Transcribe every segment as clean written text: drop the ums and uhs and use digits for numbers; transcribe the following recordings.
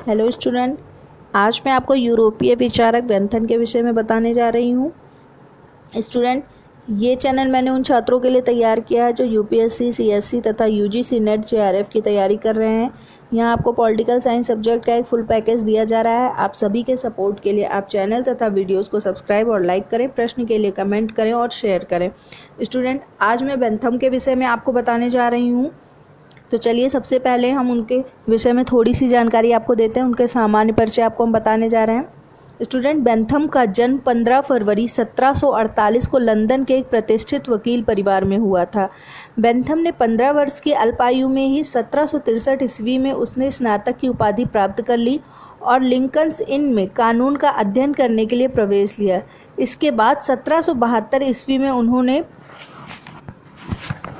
Hello student, आज मैं आपको यूरोपीय विचारक बेंथम के विषय में बताने जा रही हूँ। स्टूडेंट, ये चैनल मैंने उन छात्रों के लिए तैयार किया है जो यूपीएससी, सीएससी तथा यूजीसी नेट जेआरएफ की तैयारी कर रहे हैं। यहाँ आपको पॉलिटिकल साइंस सब्जेक्ट का एक फुल पैकेज दिया जा रहा है। आप सभी के सपोर्ट के लिए आप चैनल तथा वीडियोस को सब्सक्राइब और लाइक करें, प्रश्न के लिए कमेंट करें और शेयर करें। स्टूडेंट, आज मैं बेंथम के विषय में आपको बताने जा रही हूँ। तो चलिए सबसे पहले हम उनके विषय में थोड़ी सी जानकारी आपको देते हैं। उनके सामान्य परिचय आपको हम बताने जा रहे हैं। स्टूडेंट, बेंथम का जन्म 15 फरवरी 1748 को लंदन के एक प्रतिष्ठित वकील परिवार में हुआ था। बेंथम ने 15 वर्ष की अल्पायु में ही 1763 ईस्वी में उसने स्नातक की उपाधि प्राप्त कर ली और लिंकन्स इन में कानून का अध्ययन करने के लिए प्रवेश लिया। इसके बाद 1772 ईस्वी में उन्होंने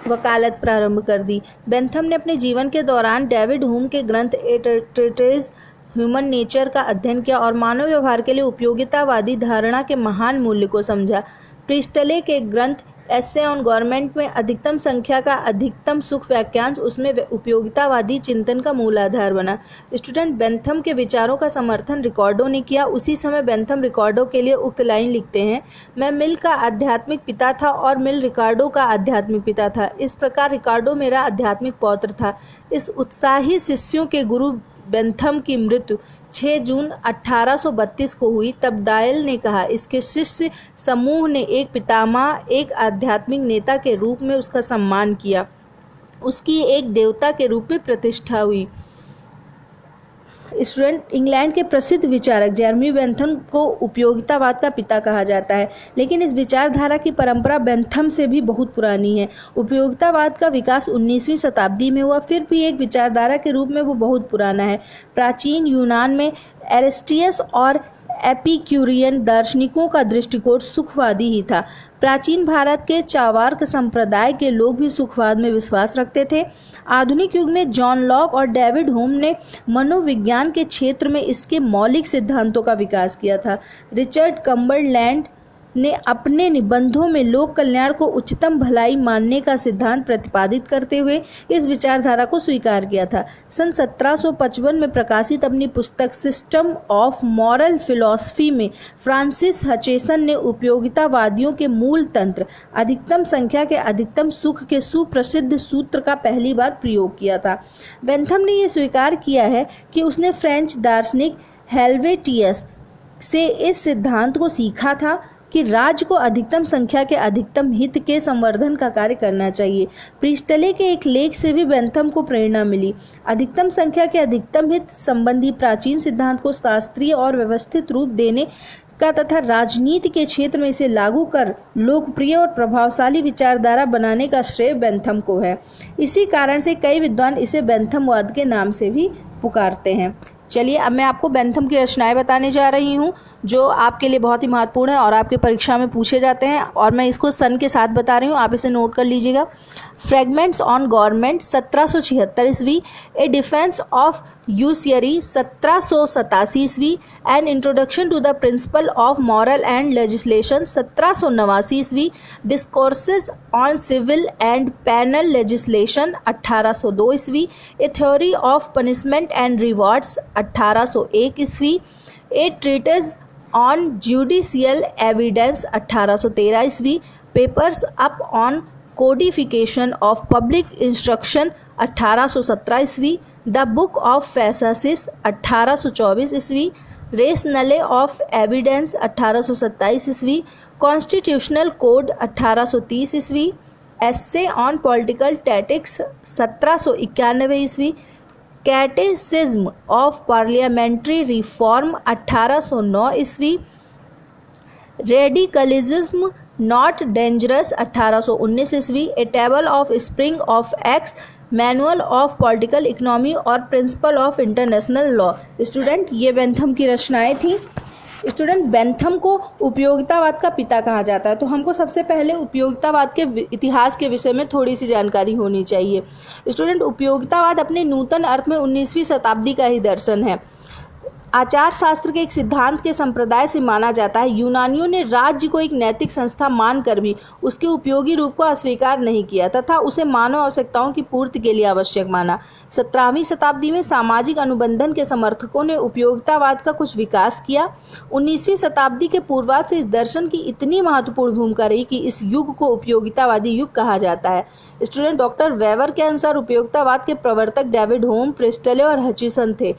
वकालत प्रारंभ कर दी। बेंथम ने अपने जीवन के दौरान डेविड ह्यूम के ग्रंथ ए ट्रीटिस ह्यूमन नेचर का अध्ययन किया और मानव व्यवहार के लिए उपयोगितावादी धारणा के महान मूल्य को समझा। प्रिस्टले के ग्रंथ एसे ऑन गवर्नमेंट में अधिकतम संख्या का अधिकतम सुख वाक्यांश उसमें उपयोगितावादी चिंतन का मूल आधार बना। स्टूडेंट, बेंथम के विचारों का समर्थन रिकॉर्डो ने किया। उसी समय बेंथम रिकॉर्डो के लिए उक्त लाइन लिखते हैं, मैं मिल का आध्यात्मिक पिता था और मिल रिकार्डो का आध्यात्मिक पिता था। इस प्रकार रिकार्डो मेरा आध्यात्मिक पौत्र था। इस उत्साही शिष्यों के गुरु बेंथम की मृत्यु 6 जून 1832 को हुई। तब डायल ने कहा, इसके शिष्य समूह ने एक पितामह, एक आध्यात्मिक नेता के रूप में उसका सम्मान किया। उसकी एक देवता के रूप में प्रतिष्ठा हुई। स्टूडेंट, इंग्लैंड के प्रसिद्ध विचारक जेरेमी बेंथम को उपयोगितावाद का पिता कहा जाता है, लेकिन इस विचारधारा की परंपरा बेंथम से भी बहुत पुरानी है। उपयोगितावाद का विकास 19वीं शताब्दी में हुआ, फिर भी एक विचारधारा के रूप में वो बहुत पुराना है। प्राचीन यूनान में एरिस्टियस और एपिक्यूरियन दार्शनिकों का दृष्टिकोण सुखवादी ही था। प्राचीन भारत के चार्वाक संप्रदाय के लोग भी सुखवाद में विश्वास रखते थे। आधुनिक युग में जॉन लॉक और डेविड ह्यूम ने मनोविज्ञान के क्षेत्र में इसके मौलिक सिद्धांतों का विकास किया था। रिचर्ड कम्बरलैंड ने अपने निबंधों में लोक कल्याण को उच्चतम भलाई मानने का सिद्धांत प्रतिपादित करते हुए इस विचारधारा को स्वीकार किया था। सन 1755 में प्रकाशित अपनी पुस्तक सिस्टम ऑफ मॉरल फिलॉसफी में फ्रांसिस हचेसन ने उपयोगितावादियों के मूल तंत्र अधिकतम संख्या के अधिकतम सुख के सुप्रसिद्ध सूत्र का पहली बार प्रयोग किया था। बेंथम ने यह स्वीकार किया है कि उसने फ्रेंच दार्शनिक हेल्वेटियस से इस सिद्धांत को सीखा था कि राज्य को अधिकतम संख्या के अधिकतम हित के संवर्धन का कार्य करना चाहिए। प्रिस्टले के एक लेख से भी बेंथम को प्रेरणा मिली। अधिकतम संख्या के अधिकतम हित संबंधी प्राचीन सिद्धांत को शास्त्रीय और व्यवस्थित रूप देने का तथा राजनीति के क्षेत्र में इसे लागू कर लोकप्रिय और प्रभावशाली विचारधारा बनाने का श्रेय बेंथम को है। इसी कारण से कई विद्वान इसे बेंथमवाद के नाम से भी पुकारते हैं। चलिए, अब मैं आपको बेंथम की रचनाएं बताने जा रही हूँ जो आपके लिए बहुत ही महत्वपूर्ण है और आपके परीक्षा में पूछे जाते हैं, और मैं इसको सन के साथ बता रही हूँ, आप इसे नोट कर लीजिएगा। फ्रेगमेंट्स ऑन गवर्नमेंट 1776 ईस्वी, ए डिफेंस ऑफ यूसियरी 1787 ईस्वी, an introduction to the principle of moral and legislation 1789 ईस्वी, discourses on civil and penal legislation 1802 ईस्वी, a theory of punishment and rewards 1801 ईस्वी, a treatise on judicial evidence 1813 ईस्वी, papers upon codification of public instruction 1817 ईस्वी, the book of फैसासिस 1824 ईस्वी, race नले of evidence 1827 ईस्वी, constitutional code 1830 ईस्वी, एस्से on political tactics 1791 ईस्वी, कैटेसिज्म of parliamentary reform 1809 ईस्वी, radicalism not dangerous 1819 ईस्वी, a table of spring of एक्स, मैनुअल ऑफ पॉलिटिकल इकोनॉमी और principle of international law. Student, ये बेंथम की रचनाएं थी। स्टूडेंट, बेंथम को उपयोगितावाद का पिता कहा जाता है, तो हमको सबसे पहले उपयोगितावाद के इतिहास के विषय में थोड़ी सी जानकारी होनी चाहिए। स्टूडेंट, उपयोगितावाद अपने नूतन अर्थ में 19वीं शताब्दी का ही दर्शन है। आचार शास्त्र के एक सिद्धांत के संप्रदाय से माना जाता है। यूनानियों ने राज्य को एक नैतिक संस्था मानकर भी उसके उपयोगी रूप को अस्वीकार नहीं किया तथा उसे मानव आवश्यकताओं की पूर्ति के लिए आवश्यक माना। 17वीं शताब्दी में सामाजिक अनुबंधन के समर्थकों ने उपयोगितावाद का कुछ विकास किया। 19वीं शताब्दी के पूर्वार्ध से इस दर्शन की इतनी महत्वपूर्ण भूमिका रही कि इस युग को उपयोगितावादी युग कहा जाता है। स्टूडेंट, डॉक्टर वेबर के अनुसार उपयोगितावाद के प्रवर्तक डेविड होम, प्रिस्टले और हचिसन थे।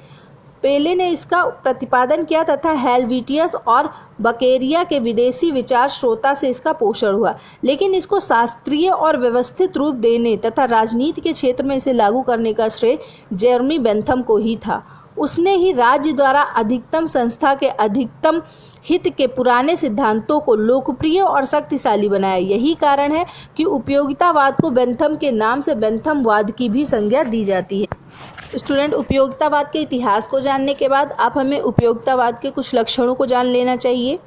पेले ने इसका प्रतिपादन किया तथा हेल्वेटियस और बकेरिया के विदेशी विचार श्रोता से इसका पोषण हुआ, लेकिन इसको शास्त्रीय और व्यवस्थित रूप देने तथा राजनीति के क्षेत्र में इसे लागू करने का श्रेय जेरेमी बेंथम को ही था। उसने ही राज्य द्वारा अधिकतम संस्था के अधिकतम हित के पुराने सिद्धांतों को लोकप्रिय और शक्तिशाली बनाया। यही कारण है कि उपयोगितावाद को बेंथम के नाम से बेंथमवाद की भी संज्ञा दी जाती है। स्टूडेंट, उपयोगितावाद के इतिहास को जानने के बाद आप हमें उपयोगितावाद के कुछ लक्षणों को जान लेना चाहिए।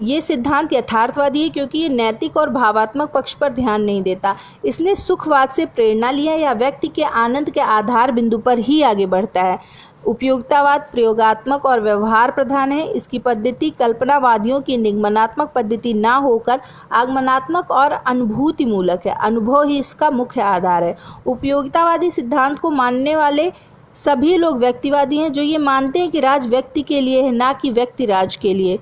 ये सिद्धांत यथार्थवादी है क्योंकि ये नैतिक और भावात्मक पक्ष पर ध्यान नहीं देता। इसने सुखवाद से प्रेरणा लिया या व्यक्ति के आनंद के आधार बिंदु पर ही आगे बढ़ता है। उपयोगितावाद प्रयोगात्मक और व्यवहार प्रधान है। इसकी पद्धति कल्पनावादियों की निगमनात्मक पद्धति ना होकर आगमनात्मक और अनुभूति मूलक है। अनुभव ही इसका मुख्य आधार है। उपयोगितावादी सिद्धांत को मानने वाले सभी लोग व्यक्तिवादी हैं, जो ये मानते हैं कि राज व्यक्ति के लिए है, ना कि व्यक्ति राज के लिए।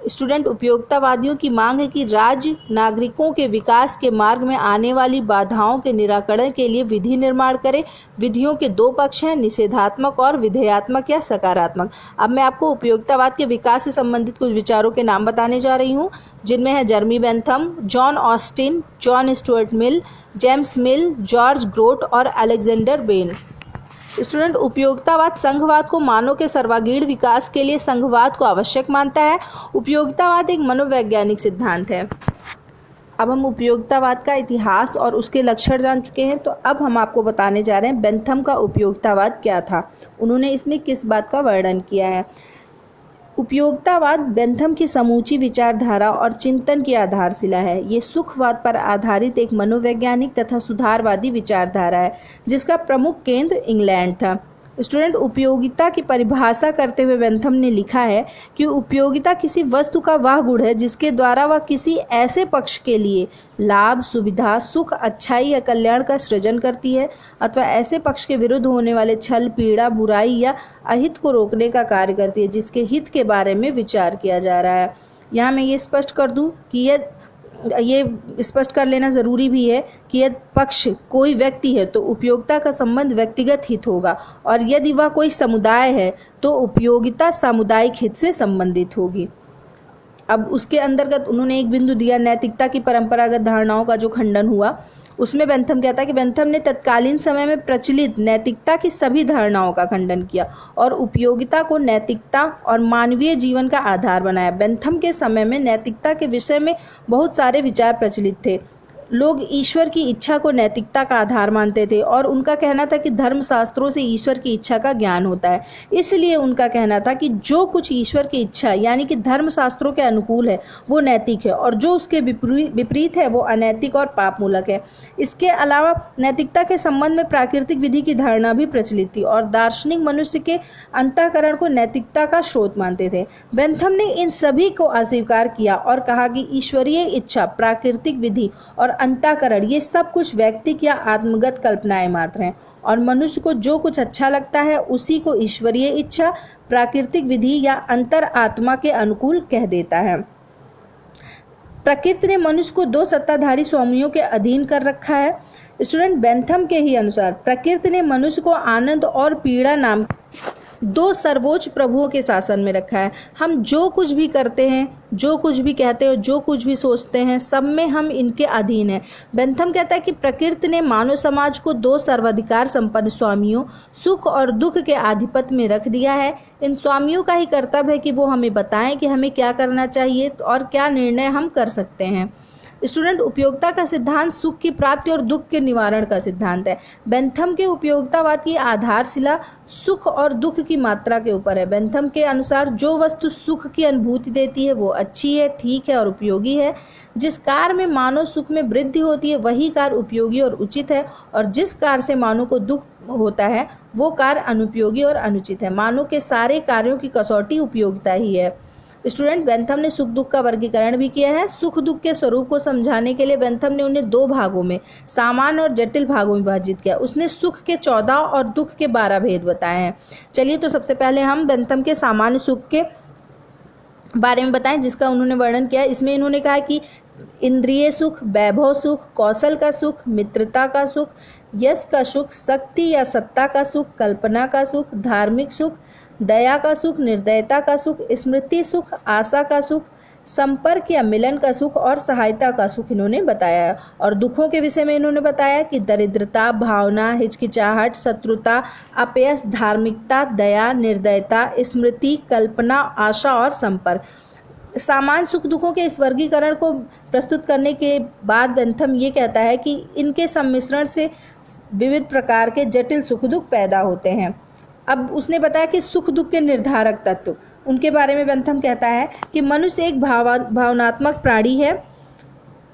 स्टूडेंट, उपयोगितावादियों की मांग है कि राज्य नागरिकों के विकास के मार्ग में आने वाली बाधाओं के निराकरण के लिए विधि निर्माण करे। विधियों के दो पक्ष हैं, निषेधात्मक और विधेयात्मक या सकारात्मक। अब मैं आपको उपयोगितावाद के विकास से संबंधित कुछ विचारों के नाम बताने जा रही हूँ, जिनमें है Jeremy Bentham, John Austin, John Stuart Mill, James मिल, जॉर्ज ग्रोट और अलेक्जेंडर बेन। स्टूडेंट, उपयोगितावाद संघवाद को मानव के सर्वांगीण विकास के लिए संघवाद को आवश्यक मानता है। उपयोगितावाद एक मनोवैज्ञानिक सिद्धांत है। अब हम उपयोगितावाद का इतिहास और उसके लक्षण जान चुके हैं, तो अब हम आपको बताने जा रहे हैं बेंथम का उपयोगितावाद क्या था, उन्होंने इसमें किस बात का वर्णन किया है। उपयोगितावाद बेंथम की समूची विचारधारा और चिंतन की आधारशिला है। ये सुखवाद पर आधारित एक मनोवैज्ञानिक तथा सुधारवादी विचारधारा है, जिसका प्रमुख केंद्र इंग्लैंड था। स्टूडेंट, उपयोगिता की परिभाषा करते हुए बेंथम ने लिखा है कि उपयोगिता किसी वस्तु का वह गुण है जिसके द्वारा वह किसी ऐसे पक्ष के लिए लाभ, सुविधा, सुख, अच्छाई या कल्याण का सृजन करती है अथवा ऐसे पक्ष के विरुद्ध होने वाले छल, पीड़ा, बुराई या अहित को रोकने का कार्य करती है जिसके हित के बारे में विचार किया जा रहा है। यहाँ मैं ये स्पष्ट कर दूं कि ये स्पष्ट कर लेना ज़रूरी भी है कि यदि पक्ष कोई व्यक्ति है तो उपयोगिता का संबंध व्यक्तिगत हित होगा, और यदि वह कोई समुदाय है तो उपयोगिता सामुदायिक हित से संबंधित होगी। अब उसके अंतर्गत उन्होंने एक बिंदु दिया, नैतिकता की परंपरागत धारणाओं का जो खंडन हुआ। उसमें बेंथम कहता है कि बेंथम ने तत्कालीन समय में प्रचलित नैतिकता की सभी धारणाओं का खंडन किया और उपयोगिता को नैतिकता और मानवीय जीवन का आधार बनाया। बेंथम के समय में नैतिकता के विषय में बहुत सारे विचार प्रचलित थे। लोग ईश्वर की इच्छा को नैतिकता का आधार मानते थे और उनका कहना था कि धर्मशास्त्रों से ईश्वर की इच्छा का ज्ञान होता है। इसलिए उनका कहना था कि जो कुछ ईश्वर की इच्छा यानी कि धर्मशास्त्रों के अनुकूल है वो नैतिक है, और जो उसके विपरीत है वो अनैतिक और पापमूलक है। इसके अलावा नैतिकता के संबंध में प्राकृतिक विधि की धारणा भी प्रचलित थी और दार्शनिक मनुष्य के अंतःकरण को नैतिकता का स्रोत मानते थे। बेंथम ने इन सभी को अस्वीकार किया और कहा कि ईश्वरीय इच्छा, प्राकृतिक विधि और अंतःकरण ये सब कुछ व्यक्तिक या आत्मगत कल्पनाएं मात्र हैं, और मनुष्य को जो कुछ अच्छा लगता है उसी को ईश्वरीय इच्छा, प्राकृतिक विधि या अंतर आत्मा के अनुकूल कह देता है। प्रकृति ने मनुष्य को दो सत्ताधारी स्वामियों के अधीन कर रखा है। स्टूडेंट, बेंथम के ही अनुसार प्रकृति ने मनुष्य को आनंद और पीड़ा नाम दो सर्वोच्च प्रभुओं के शासन में रखा है। हम जो कुछ भी करते हैं, जो कुछ भी कहते हैं, जो कुछ भी सोचते हैं, सब में हम इनके अधीन हैं। बेंथम कहता है कि प्रकृति ने मानव समाज को दो सर्वाधिकार संपन्न स्वामियों, सुख और दुख के आधिपत्य में रख दिया है। इन स्वामियों का ही कर्तव्य है कि वो हमें बताएं कि हमें क्या करना चाहिए और क्या निर्णय हम कर सकते हैं। स्टूडेंट, उपयोगिता का सिद्धांत सुख की प्राप्ति और दुख के निवारण का सिद्धांत है। बेंथम के उपयोगितावाद की आधारशिला सुख और दुख की मात्रा के ऊपर है। बेंथम के अनुसार जो वस्तु सुख की अनुभूति देती है वो अच्छी है, ठीक है और उपयोगी है। जिस कार्य में मानव सुख में वृद्धि होती है वही कार्य उपयोगी और उचित है, और जिस कार्य से मानव को दुख होता है वो कार्य अनुपयोगी और अनुचित है। मानव के सारे कार्यों की कसौटी उपयोगिता ही है। स्टूडेंट, बेंथम ने सुख दुख का वर्गीकरण भी किया है। सुख दुख के स्वरूप को समझाने के लिए बेंथम ने उन्हें दो भागों में, सामान्य और जटिल भागों में विभाजित किया। उसने सुख के 14 और दुख के 12 भेद बताए हैं। चलिए तो सबसे पहले हम बेंथम के सामान्य सुख के बारे में बताएं, जिसका उन्होंने वर्णन किया। इसमें इन्होंने कहा कि इंद्रिय सुख, वैभव सुख, कौशल का सुख, मित्रता का सुख, यश का सुख, शक्ति या सत्ता का सुख, कल्पना का सुख, धार्मिक सुख, दया का सुख, निर्दयता का सुख, स्मृति सुख, आशा का सुख, संपर्क या मिलन का सुख और सहायता का सुख इन्होंने बताया है। और दुखों के विषय में इन्होंने बताया कि दरिद्रता, भावना, हिचकिचाहट, शत्रुता, अपयश, धार्मिकता, दया, निर्दयता, स्मृति, कल्पना, आशा और संपर्क। सामान्य सुख दुखों के इस वर्गीकरण को प्रस्तुत करने के बाद बेंथम ये कहता है कि इनके सम्मिश्रण से विविध प्रकार के जटिल सुख दुख पैदा होते हैं। अब उसने बताया कि सुख दुख के निर्धारक तत्व, उनके बारे में बेंथम कहता है कि मनुष्य एक भावनात्मक प्राणी है।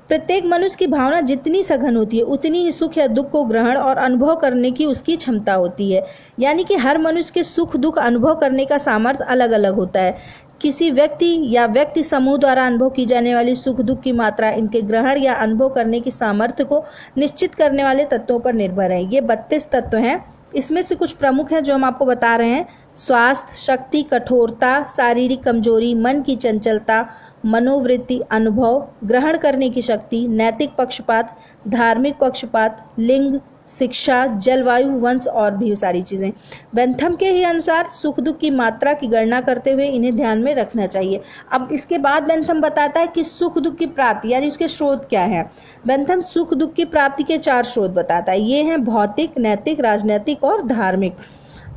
प्रत्येक मनुष्य की भावना जितनी सघन होती है उतनी ही सुख या दुख को ग्रहण और अनुभव करने की उसकी क्षमता होती है। यानी कि हर मनुष्य के सुख दुख अनुभव करने का सामर्थ्य अलग अलग होता है। किसी व्यक्ति या व्यक्ति समूह द्वारा अनुभव की जाने वाली सुख दुख की मात्रा इनके ग्रहण या अनुभव करने की सामर्थ्य को निश्चित करने वाले तत्वों पर निर्भर है। ये 32 तत्व हैं। इसमें से कुछ प्रमुख हैं जो हम आपको बता रहे हैं। स्वास्थ्य, शक्ति, कठोरता, शारीरिक कमजोरी, मन की चंचलता, मनोवृत्ति, अनुभव, ग्रहण करने की शक्ति, नैतिक पक्षपात, धार्मिक पक्षपात, लिंग, शिक्षा, जलवायु, वंश और भी सारी चीज़ें। बेंथम के ही अनुसार सुख दुख की मात्रा की गणना करते हुए इन्हें ध्यान में रखना चाहिए। अब इसके बाद बेंथम बताता है कि सुख दुख की प्राप्ति यानी उसके स्रोत क्या है। बेंथम सुख दुख की प्राप्ति के 4 स्रोत बताता है। ये हैं भौतिक, नैतिक, राजनैतिक और धार्मिक।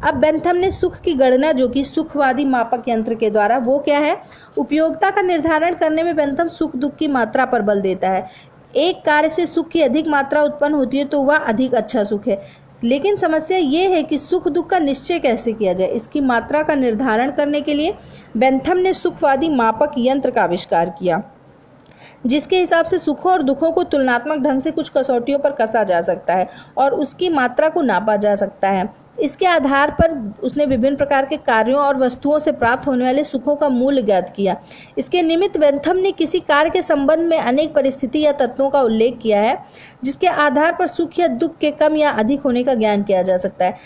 अब बेंथम ने सुख की गणना जो कि सुखवादी मापक यंत्र के द्वारा, वो क्या है, उपयोगिता का निर्धारण करने में बेंथम सुख दुख की मात्रा पर बल देता है। एक कार्य से सुख की अधिक मात्रा उत्पन्न होती है तो वह अधिक अच्छा सुख है। लेकिन समस्या ये है कि सुख दुख का निश्चय कैसे किया जाए। इसकी मात्रा का निर्धारण करने के लिए बेंथम ने सुखवादी मापक यंत्र का आविष्कार किया, जिसके हिसाब से सुखों और दुखों को तुलनात्मक ढंग से कुछ कसौटियों पर कसा जा सकता है और उसकी मात्रा को नापा जा सकता है। इसके आधार पर उसने विभिन्न प्रकार के कार्यों और वस्तुओं से प्राप्त होने वाले सुखों का मूल्य ज्ञात किया। इसके निमित्त बेंथम ने किसी कार्य के संबंध में अनेक परिस्थिति या तत्वों का उल्लेख किया है, जिसके आधार पर सुख या दुख के कम या अधिक होने का ज्ञान किया जा सकता है।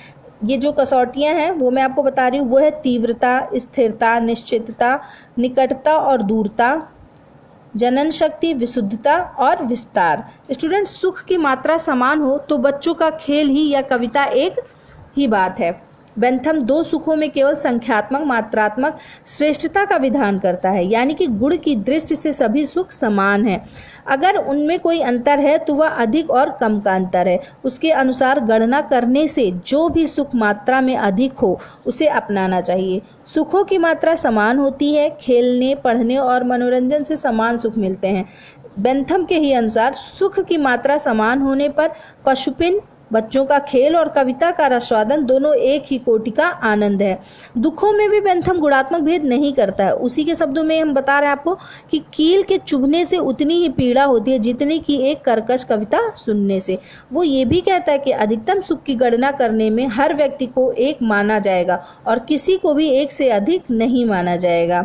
ये जो कसौटियां हैं वो मैं आपको बता रही हूँ, वो है तीव्रता, स्थिरता, निश्चितता, निकटता और दूरता, जनन शक्ति, विशुद्धता और विस्तार। स्टूडेंट, सुख की मात्रा समान हो तो बच्चों का खेल ही या कविता एक ही बात है। बेंथम 2 सुखों में केवल संख्यात्मक मात्रात्मक श्रेष्ठता का विधान करता है, यानी कि गुण की दृष्टि से सभी सुख समान हैं। अगर उनमें कोई अंतर है तो वह अधिक और कम का अंतर है। उसके अनुसार गणना करने से जो भी सुख मात्रा में अधिक हो उसे अपनाना चाहिए। सुखों की मात्रा समान होती है, खेलने, पढ़ने और मनोरंजन से समान सुख मिलते हैं। बेंथम के ही अनुसार सुख की मात्रा समान होने पर पशुपिंड, बच्चों का खेल और कविता का रसवादन दोनों एक ही कोटि का आनंद है। दुखों में भी बेंथम गुणात्मक भेद नहीं करता है। उसी के शब्दों में हम बता रहे हैं आपको कि कील के चुभने से उतनी ही पीड़ा होती है जितनी कि एक कर्कश कविता सुनने से। वो ये भी कहता है कि अधिकतम सुख की गणना करने में हर व्यक्ति को एक माना जाएगा और किसी को भी एक से अधिक नहीं माना जाएगा।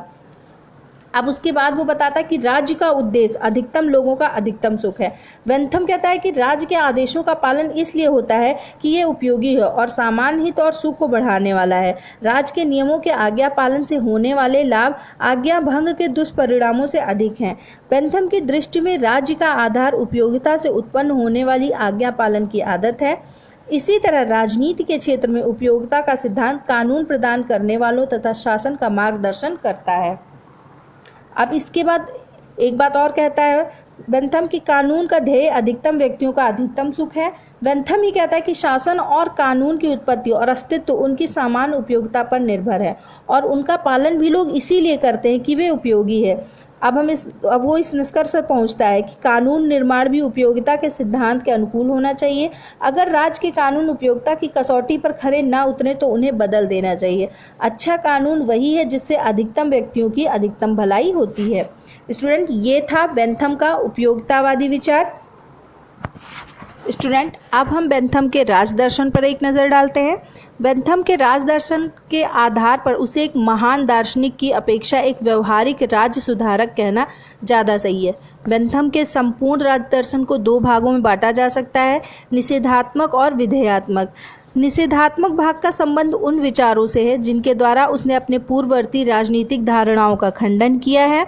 अब उसके बाद वो बताता है कि राज्य का उद्देश्य अधिकतम लोगों का अधिकतम सुख है। बेंथम कहता है कि राज्य के आदेशों का पालन इसलिए होता है कि ये उपयोगी है और सामान्य हित और सुख को बढ़ाने वाला है। राज्य के नियमों के आज्ञा पालन से होने वाले लाभ आज्ञा भंग के दुष्परिणामों से अधिक हैं। बेंथम की दृष्टि में राज्य का आधार उपयोगिता से उत्पन्न होने वाली आज्ञा पालन की आदत है। इसी तरह राजनीति के क्षेत्र में उपयोगिता का सिद्धांत कानून प्रदान करने वालों तथा शासन का मार्गदर्शन करता है। अब इसके बाद एक बात और कहता है बेंथम की कानून का ध्येय अधिकतम व्यक्तियों का अधिकतम सुख है। बेंथम ही कहता है कि शासन और कानून की उत्पत्ति और अस्तित्व उनकी समान उपयोगिता पर निर्भर है और उनका पालन भी लोग इसीलिए करते हैं कि वे उपयोगी है। अब वो इस निष्कर्ष पर पहुंचता है कि कानून निर्माण भी उपयोगिता के सिद्धांत के अनुकूल होना चाहिए। अगर राज्य के कानून उपयोगिता की कसौटी पर खरे ना उतरे तो उन्हें बदल देना चाहिए। अच्छा कानून वही है जिससे अधिकतम व्यक्तियों की अधिकतम भलाई होती है। स्टूडेंट, ये था बेंथम का उपयोगितावादी विचार। स्टूडेंट, अब हम बेंथम के राज दर्शन पर एक नज़र डालते हैं। बेंथम के राज दर्शन के आधार पर उसे एक महान दार्शनिक की अपेक्षा एक व्यवहारिक राज्य सुधारक कहना ज़्यादा सही है। बेंथम के संपूर्ण राज दर्शन को दो भागों में बांटा जा सकता है, निषेधात्मक और विधेयात्मक। निषेधात्मक भाग का संबंध उन विचारों से है जिनके द्वारा उसने अपने पूर्ववर्ती राजनीतिक धारणाओं का खंडन किया है,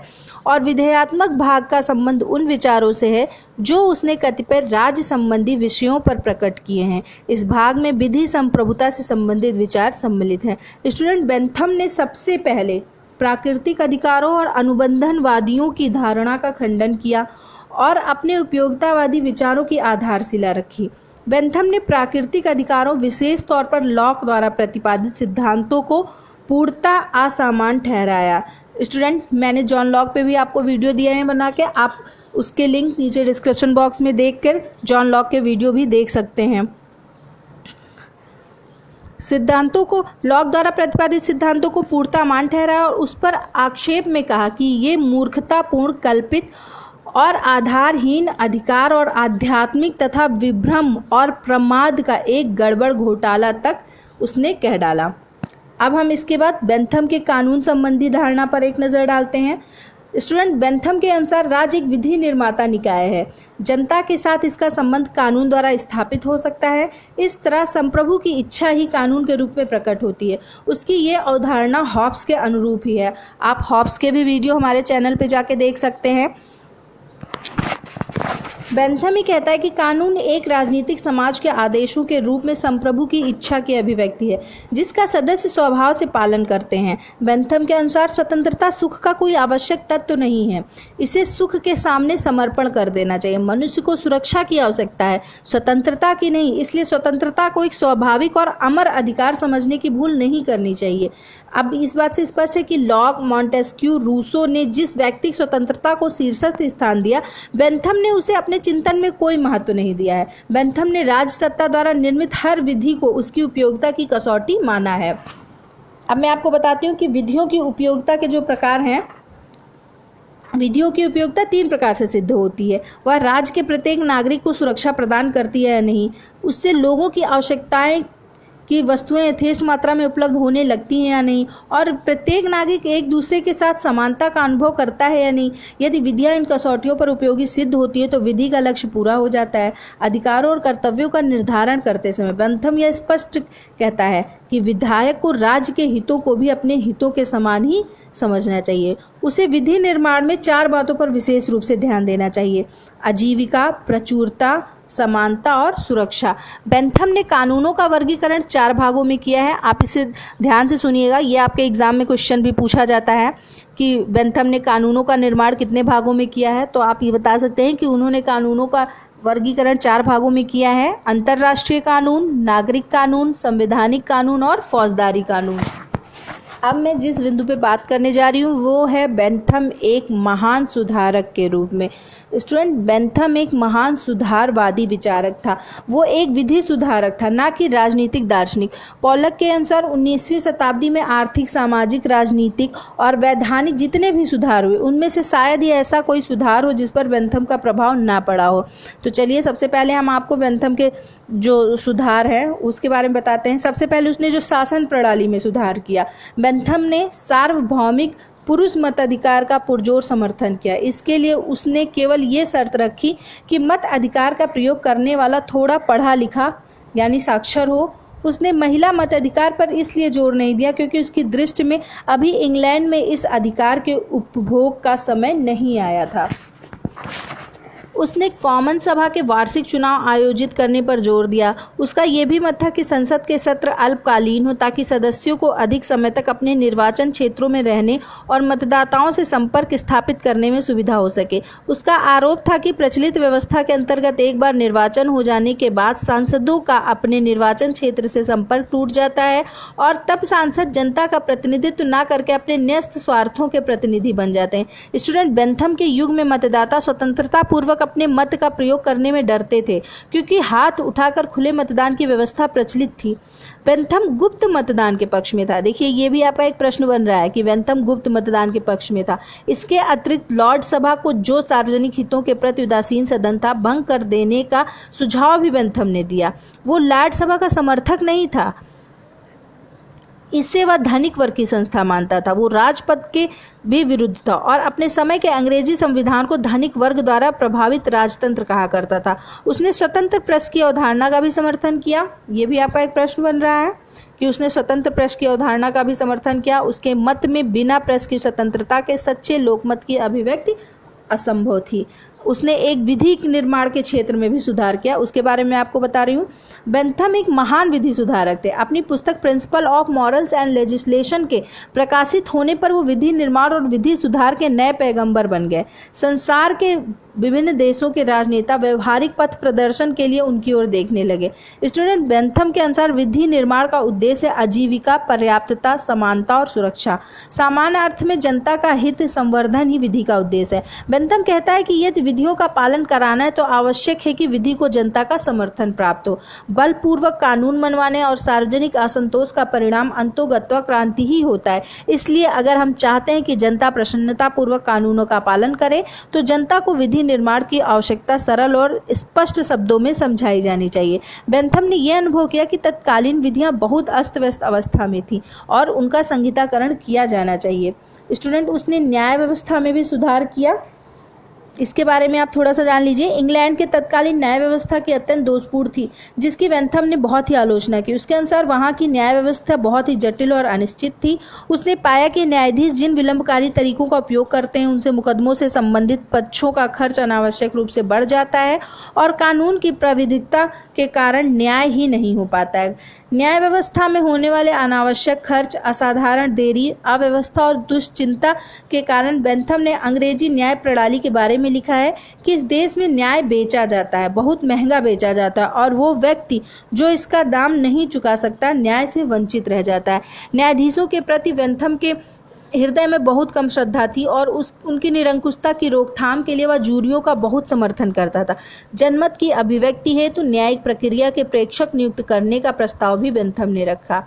और विधेयात्मक भाग का संबंध उन विचारों से है जो उसने कतिपय राज्य संबंधी विषयों पर प्रकट किए हैं। इस भाग में विधि संप्रभुता से संबंधित विचार सम्मिलित हैं। स्टूडेंट, बेंथम ने सबसे पहले प्राकृतिक अधिकारों और अनुबंधनवादियों की धारणा का खंडन किया और अपने उपयोगितावादी विचारों की आधारशिला रखी। बेंथम ने प्राकृतिक अधिकारों, विशेष तौर पर लॉक द्वारा प्रतिपादित सिद्धांतों को पूर्णतः असामान्य ठहराया। स्टूडेंट, मैंने जॉन लॉक पे भी आपको वीडियो दिए हैं बना के, आप उसके लिंक नीचे डिस्क्रिप्शन बॉक्स में देखकर जॉन लॉक के वीडियो भी देख सकते हैं। सिद्धांतों को, लॉक द्वारा प्रतिपादित सिद्धांतों को पूर्णतः अमान्य ठहराया और उस पर आक्षेप में कहा कि ये मूर्खतापूर्ण, कल्पित और आधारहीन अधिकार और आध्यात्मिक तथा विभ्रम और प्रमाद का एक गड़बड़ घोटाला तक उसने कह डाला। अब हम इसके बाद बेंथम के कानून संबंधी धारणा पर एक नज़र डालते हैं। स्टूडेंट, बेंथम के अनुसार राज्य एक विधि निर्माता निकाय है। जनता के साथ इसका संबंध कानून द्वारा स्थापित हो सकता है। इस तरह संप्रभु की इच्छा ही कानून के रूप में प्रकट होती है। उसकी ये अवधारणा हॉब्स के अनुरूप ही है। आप हॉब्स के भी वीडियो हमारे चैनल पे जाके देख सकते हैं। बेंथम ही कहता है कि कानून एक राजनीतिक समाज के आदेशों के रूप में संप्रभु की इच्छा की अभिव्यक्ति है जिसका सदस्य स्वभाव से पालन करते हैं। बेंथम के अनुसार स्वतंत्रता सुख का कोई आवश्यक तत्व नहीं है, इसे सुख के सामने समर्पण कर देना चाहिए। मनुष्य को सुरक्षा की आवश्यकता है, स्वतंत्रता की नहीं। इसलिए स्वतंत्रता को एक स्वाभाविक और अमर अधिकार समझने की भूल नहीं करनी चाहिए। अब इस बात से स्पष्ट है कि लॉक, मॉन्टेस्क्यू, रूसो ने जिस व्यक्तिगत स्वतंत्रता को शीर्षस्थ स्थान दिया, बेंथम ने उसे अपने चिंतन में कोई महत्व नहीं दिया है। बेंथम ने राज सत्ता द्वारा निर्मित हर विधि को उसकी उपयोगिता की कसौटी माना है। अब मैं आपको बताती हूँ कि विधियों की उपयोगिता के जो प्रकार हैं, विधियों की उपयोगिता 3 प्रकार से सिद्ध होती है। वह राज्य के प्रत्येक नागरिक को सुरक्षा प्रदान करती है या नहीं, उससे लोगों की आवश्यकताएं की वस्तुएं यथेष्ट मात्रा में उपलब्ध होने लगती हैं या नहीं, और प्रत्येक नागरिक एक दूसरे के साथ समानता का अनुभव करता है या नहीं। यदि विधियां इन कसौटियों पर उपयोगी सिद्ध होती है तो विधि का लक्ष्य पूरा हो जाता है। अधिकारों और कर्तव्यों का निर्धारण करते समय बेंथम यह स्पष्ट कहता है कि विधायक को राज्य के हितों को भी अपने हितों के समान ही समझना चाहिए। उसे विधि निर्माण में 4 बातों पर विशेष रूप से ध्यान देना चाहिए: आजीविका, प्रचुरता, समानता और सुरक्षा। बेंथम ने कानूनों का वर्गीकरण 4 भागों में किया है। आप इसे ध्यान से सुनिएगा, ये आपके एग्जाम में क्वेश्चन भी पूछा जाता है कि बेंथम ने कानूनों का निर्माण कितने भागों में किया है। तो आप ये बता सकते हैं कि उन्होंने कानूनों का वर्गीकरण 4 भागों में किया है: अंतर्राष्ट्रीय कानून, नागरिक कानून, संवैधानिक कानून और फौजदारी कानून। अब मैं जिस बिंदु पे बात करने जा रही हूँ वो है बेंथम एक महान सुधारक के रूप में। स्टूडेंट, बेंथम एक महान सुधारवादी विचारक था। वो एक विधि सुधारक था, ना कि राजनीतिक दार्शनिक। पॉलक के अनुसार 19वीं शताब्दी में आर्थिक, सामाजिक, राजनीतिक और वैधानिक जितने भी सुधार हुए उनमें से शायद ही ऐसा कोई सुधार हो जिस पर बेंथम का प्रभाव ना पड़ा हो। तो चलिए सबसे पहले हम आपको बेंथम के जो सुधार हैं उसके बारे में बताते हैं। सबसे पहले उसने जो शासन प्रणाली में सुधार किया, बेंथम ने सार्वभौमिक पुरुष मताधिकार का पुरजोर समर्थन किया। इसके लिए उसने केवल ये शर्त रखी कि मत अधिकार का प्रयोग करने वाला थोड़ा पढ़ा लिखा यानी साक्षर हो। उसने महिला मताधिकार पर इसलिए जोर नहीं दिया क्योंकि उसकी दृष्टि में अभी इंग्लैंड में इस अधिकार के उपभोग का समय नहीं आया था। उसने कॉमन सभा के वार्षिक चुनाव आयोजित करने पर जोर दिया। उसका यह भी मत था कि संसद के सत्र अल्पकालीन हो ताकि सदस्यों को अधिक समय तक अपने निर्वाचन क्षेत्रों में रहने और मतदाताओं से संपर्क स्थापित करने में सुविधा हो सके। उसका आरोप था कि प्रचलित व्यवस्था के अंतर्गत एक बार निर्वाचन हो जाने के बाद सांसदों का अपने निर्वाचन क्षेत्र से संपर्क टूट जाता है और तब सांसद जनता का प्रतिनिधित्व न करके अपने न्यस्त स्वार्थों के प्रतिनिधि बन जाते हैं। स्टूडेंट, बेंथम के युग में मतदाता स्वतंत्रता पूर्वक अपने मत का प्रयोग करने में डरते थे क्योंकि हाथ उठाकर खुले मतदान की व्यवस्था प्रचलित थी। बेंथम गुप्त मतदान के पक्ष में था। देखिए, ये भी आपका एक प्रश्न बन रहा है कि बेंथम गुप्त मतदान के पक्ष में था। इसके अतिरिक्त लॉर्ड सभा को, जो सार्वजनिक हितों के प्रति उदासीन सदन था, भंग कर देने का सुझाव भी बेंथम ने दिया। वो लॉर्ड सभा का समर्थक नहीं था, इसे वह धनिक वर्ग की संस्था मानता था। वो राजपद के भी विरुद्ध था और अपने समय के अंग्रेजी संविधान को धनिक वर्ग द्वारा प्रभावित राजतंत्र कहा करता था। उसने स्वतंत्र प्रेस की अवधारणा का भी समर्थन किया। ये भी आपका एक प्रश्न बन रहा है कि उसने स्वतंत्र प्रेस की अवधारणा का भी समर्थन किया। उसके मत में बिना प्रेस की स्वतंत्रता के सच्चे लोकमत की अभिव्यक्ति असंभव थी। उसने एक विधि निर्माण के क्षेत्र में भी सुधार किया, उसके बारे में आपको बता रही हूँ। बेंथम एक महान विधि सुधारक थे। अपनी पुस्तक principle of morals and legislation के प्रकाशित होने पर वो विधि निर्माण और विधि सुधार के नए पैगंबर बन गए। संसार के विभिन्न देशों के राजनेता व्यवहारिक पथ प्रदर्शन के लिए उनकी ओर देखने लगे। स्टूडेंट, बेंथम के अनुसार विधि निर्माण का उद्देश्य आजीविका, पर्याप्तता, समानता और सुरक्षा। सामान्य अर्थ में जनता का हित संवर्धन ही विधि का उद्देश्य है। बेंथम कहता है कि यदि विधियों का पालन कराना है तो आवश्यक है कि विधि को जनता का समर्थन प्राप्त हो। बलपूर्वक कानून मनवाने और सार्वजनिक असंतोष का परिणाम अंतोगत्वा क्रांति ही होता है। इसलिए अगर हम चाहते हैं कि जनता प्रसन्नतापूर्वक कानूनों का पालन करे तो जनता को विधि निर्माण की आवश्यकता सरल और स्पष्ट शब्दों में समझाई जानी चाहिए। बेंथम ने यह अनुभव किया कि तत्कालीन विधियां बहुत अस्त व्यस्त अवस्था में थी और उनका संहिताकरण किया जाना चाहिए। स्टूडेंट, उसने न्याय व्यवस्था में भी सुधार किया। इसके बारे में आप थोड़ा सा जान लीजिए। इंग्लैंड के तत्कालीन न्याय व्यवस्था की अत्यंत दोषपूर्ण थी, जिसकी बेंथम ने बहुत ही आलोचना की। उसके अनुसार वहां की न्याय व्यवस्था बहुत ही जटिल और अनिश्चित थी। उसने पाया कि न्यायाधीश जिन विलंबकारी तरीकों का उपयोग करते हैं उनसे मुकदमों से संबंधित पक्षों का खर्च अनावश्यक रूप से बढ़ जाता है और कानून की प्राविधिकता के कारण न्याय ही नहीं हो पाता है। न्याय व्यवस्था में होने वाले अनावश्यक खर्च, असाधारण देरी, अव्यवस्था और दुश्चिंता के कारण बेंथम ने अंग्रेजी न्याय प्रणाली के बारे में लिखा है कि इस देश में न्याय बेचा जाता है, बहुत महंगा बेचा जाता है और वो व्यक्ति जो इसका दाम नहीं चुका सकता न्याय से वंचित रह जाता है। न्यायाधीशों के प्रति बेंथम के हृदय में बहुत कम श्रद्धा थी और उनकी निरंकुशता की रोकथाम के लिए वह जूरियों का बहुत समर्थन करता था। जनमत की अभिव्यक्ति हेतु न्यायिक प्रक्रिया के प्रेक्षक नियुक्त करने का प्रस्ताव भी बेंथम ने रखा।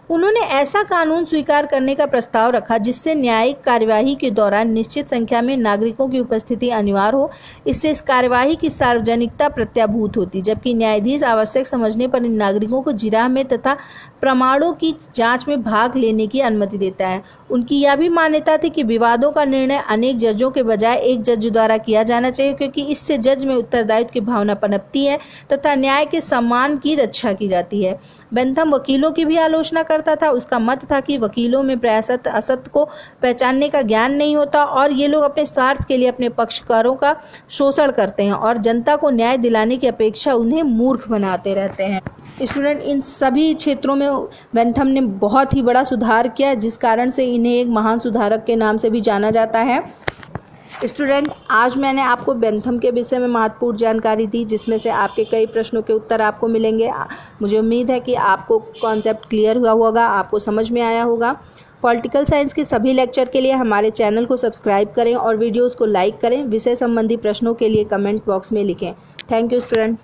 उन्होंने ऐसा कानून स्वीकार करने का प्रस्ताव रखा जिससे न्यायिक कार्यवाही के दौरान निश्चित संख्या में नागरिकों की उपस्थिति अनिवार्य हो। इससे इस कार्यवाही की सार्वजनिकता प्रत्याभूत होती, जबकि न्यायाधीश आवश्यक समझने पर इन नागरिकों को जिरह में तथा प्रमाणों की जांच में भाग लेने की अनुमति देता है। उनकी यह भी मान्यता थी कि विवादों का निर्णय अनेक जजों के बजाय एक जज द्वारा किया जाना चाहिए, क्योंकि इससे जज में उत्तरदायित्व की भावना पनपती है तथा न्याय के सम्मान की रक्षा की जाती है। बेंथम वकीलों की भी आलोचना करता था। उसका मत था कि वकीलों में प्रयासत असत्य को पहचानने का ज्ञान नहीं होता और ये लोग अपने स्वार्थ के लिए अपने पक्षकारों का शोषण करते हैं और जनता को न्याय दिलाने की अपेक्षा उन्हें मूर्ख बनाते रहते हैं। स्टूडेंट, इन सभी क्षेत्रों में बेंथम ने बहुत ही बड़ा सुधार किया, जिस कारण से इन्हें एक महान सुधारक के नाम से भी जाना जाता है। स्टूडेंट, आज मैंने आपको बेंथम के विषय में महत्वपूर्ण जानकारी दी, जिसमें से आपके कई प्रश्नों के उत्तर आपको मिलेंगे। मुझे उम्मीद है कि आपको कॉन्सेप्ट क्लियर हुआ होगा, आपको समझ में आया होगा। पॉलिटिकल साइंस के सभी लेक्चर के लिए हमारे चैनल को सब्सक्राइब करें और वीडियोज़ को लाइक करें। विषय संबंधी प्रश्नों के लिए कमेंट बॉक्स में लिखें। Thank you student.